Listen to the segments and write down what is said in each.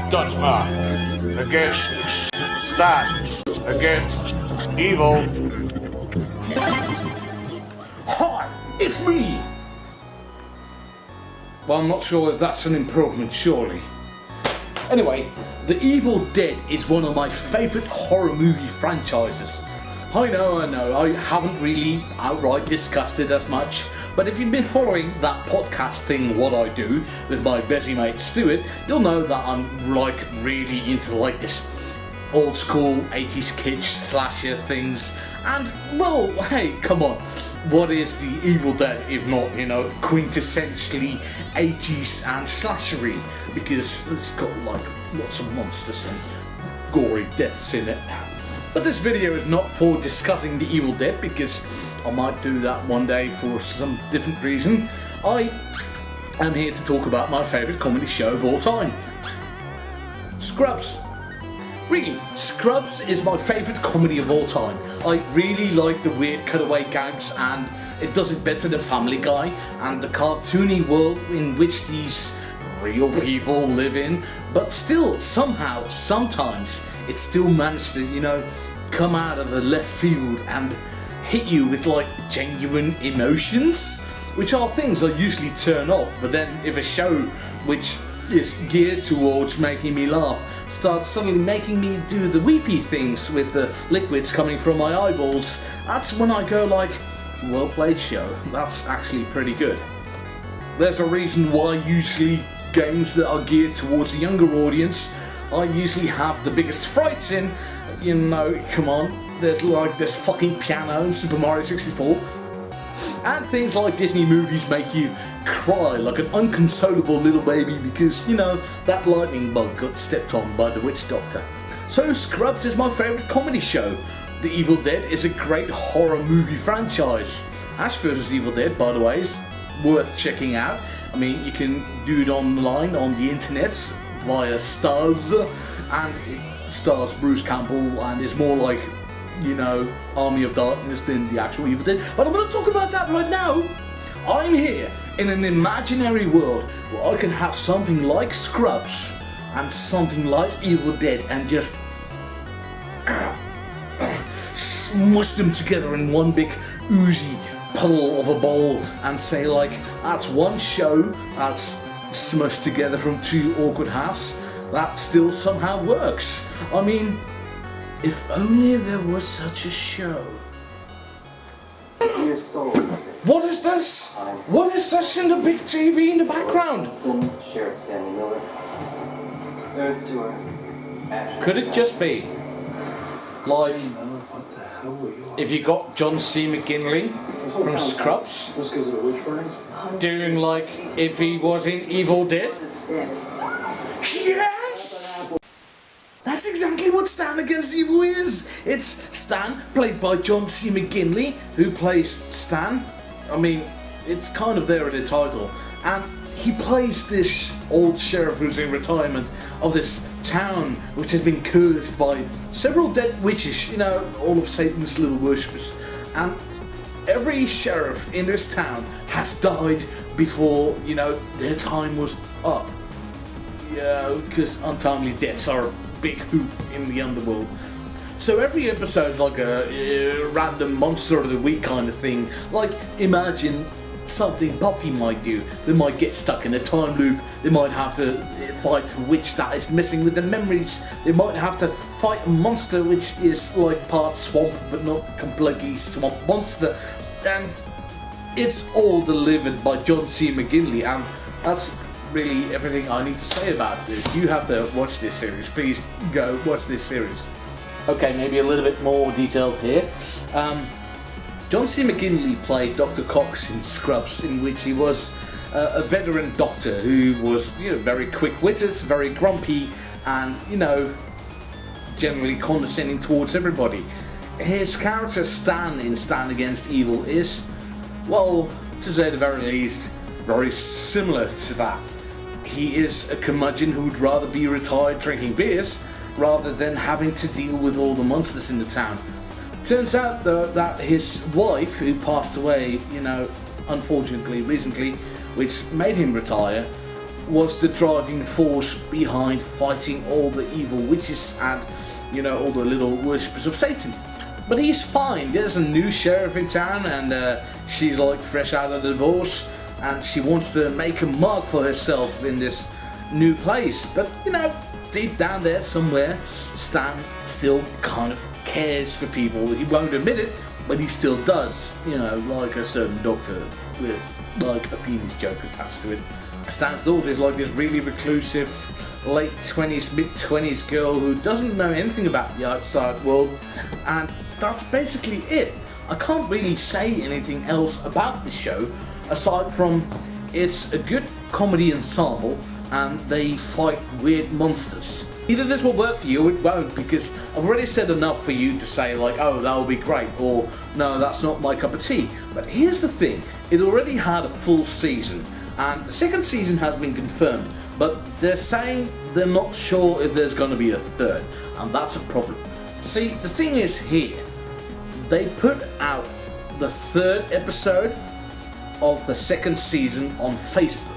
Dutchman against Stan against evil. Hi, it's me! Well, I'm not sure if that's an improvement, surely. Anyway, The Evil Dead is one of my favourite horror movie franchises. I know, I haven't really outright discussed it as much, but if you've been following that podcast thing, What I Do, with my busy mate Stuart, you'll know that I'm like really into like this old school 80s kitsch slasher things, and well, hey, come on, what is The Evil Dead if not, you know, quintessentially 80s and slashery, because it's got like lots of monsters and gory deaths in it. But this video is not for discussing The Evil Dead, because I might do that one day for some different reason. I am here to talk about my favourite comedy show of all time, Scrubs. Really, Scrubs is my favourite comedy of all time. I really like the weird cutaway gags, and it does it better than Family Guy, and the cartoony world in which these real people live in, but still, somehow, sometimes, it still managed to, you know, come out of the left field and hit you with like genuine emotions, which are things I usually turn off. But then if a show which is geared towards making me laugh starts suddenly making me do the weepy things with the liquids coming from my eyeballs, that's when I go like, well played show, that's actually pretty good. There's a reason why usually games that are geared towards a younger audience, I usually have the biggest frights in. You know, come on, there's like this fucking piano in Super Mario 64. And things like Disney movies make you cry like an unconsolable little baby because, you know, that lightning bug got stepped on by the witch doctor. So Scrubs is my favourite comedy show. The Evil Dead is a great horror movie franchise. Ash vs Evil Dead, by the way, is worth checking out. I mean, you can do it online on the internet via Stars, and it stars Bruce Campbell and is more like, you know, Army of Darkness than the actual Evil Dead. But I'm not talking about that right now. I'm here in an imaginary world where I can have something like Scrubs and something like Evil Dead and just smush them together in one big oozy puddle of a bowl and say like, that's one show that's smushed together from two awkward halves that still somehow works. I mean, if only there was such a show. What is this? What is this in the big TV in the background? Could it just be like if you got John C. McGinley from Scrubs doing like if he was in Evil Dead? Yes! That's exactly what Stan Against Evil is! It's Stan, played by John C. McGinley, who plays Stan. I mean, it's kind of there in the title. And he plays this old sheriff who's in retirement of this town which has been cursed by several dead witches, you know, all of Satan's little worshippers. And every sheriff in this town has died before, you know, their time was up. Yeah, because untimely deaths are a big hoop in the underworld. So every episode's like a random monster of the week kind of thing. Like, imagine something Buffy might do. They might get stuck in a time loop. They might have to fight a witch that is messing with their memories. They might have to fight a monster which is like part swamp but not completely swamp monster. And it's all delivered by John C. McGinley, and that's really everything I need to say about this. You have to watch this series. Please go watch this series. Okay, maybe a little bit more detailed here. John C. McGinley played Dr. Cox in Scrubs, in which he was a veteran doctor who was, you know, very quick-witted, very grumpy, and, you know, generally condescending towards everybody. His character Stan in Stan Against Evil is, well, to say the very least, very similar to that. He is a curmudgeon who'd rather be retired drinking beers rather than having to deal with all the monsters in the town. Turns out though that his wife, who passed away, you know, unfortunately recently, which made him retire, was the driving force behind fighting all the evil witches and, you know, all the little worshippers of Satan. But he's fine. There's a new sheriff in town, and she's like fresh out of the divorce, and she wants to make a mark for herself in this new place. But, you know, deep down there somewhere, Stan still kind of cares for people. He won't admit it, but he still does. You know, like a certain doctor with like a penis joke attached to it. Stan's daughter is like this really reclusive, late 20s, mid 20s girl who doesn't know anything about the outside world, and that's basically it. I can't really say anything else about this show aside from it's a good comedy ensemble and they fight weird monsters. Either this will work for you or it won't, because I've already said enough for you to say like, oh, that will be great, or no, that's not my cup of tea. But here's the thing, it already had a full season, and the second season has been confirmed, but they're saying they're not sure if there's going to be a third, and that's a problem. See, the thing is here, they put out the third episode of the second season on Facebook.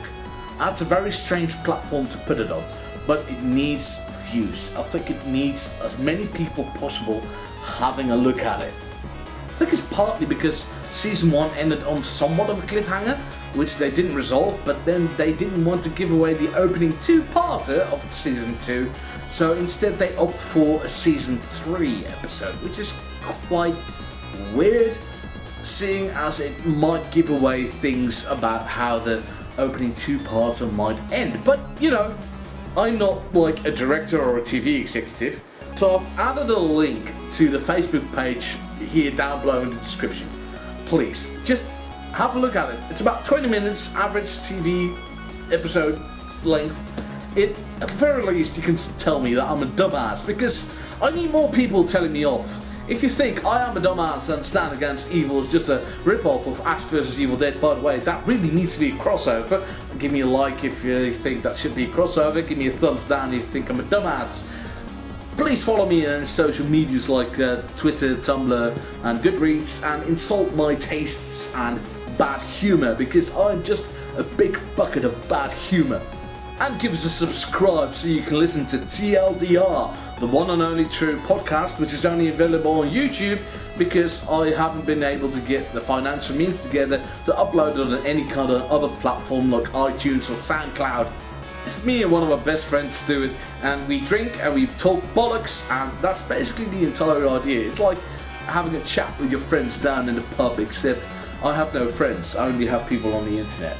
That's a very strange platform to put it on, but it needs views. I think it needs as many people possible having a look at it. I think it's partly because season 1 ended on somewhat of a cliffhanger, which they didn't resolve, but then they didn't want to give away the opening two-parter of season 2, so instead they opt for a season 3 episode, which is quite weird, seeing as it might give away things about how the opening two-parter might end. But, you know, I'm not like a director or a TV executive, so I've added a link to the Facebook page here down below in the description. Please, just have a look at it. It's about 20 minutes, average TV episode length. At the very least, you can tell me that I'm a dumbass, because I need more people telling me off. If you think I am a dumbass and Stand Against Evil is just a rip-off of Ash vs Evil Dead, by the way, that really needs to be a crossover. Give me a like if you think that should be a crossover. Give me a thumbs down if you think I'm a dumbass. Please follow me on social medias like Twitter, Tumblr and Goodreads, and insult my tastes and bad humour, because I'm just a big bucket of bad humour. And give us a subscribe so you can listen to TLDR, the one and only true podcast, which is only available on YouTube because I haven't been able to get the financial means together to upload it on any kind of other platform like iTunes or SoundCloud. It's me and one of my best friends do it, and we drink and we talk bollocks, and that's basically the entire idea. It's like having a chat with your friends down in the pub, except I have no friends, I only have people on the internet.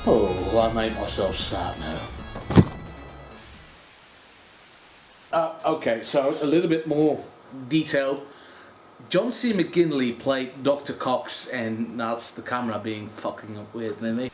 Oh, I made myself sad now. Okay, so a little bit more detailed. John C. McGinley played Dr. Cox, and that's the camera being fucking up weird, maybe.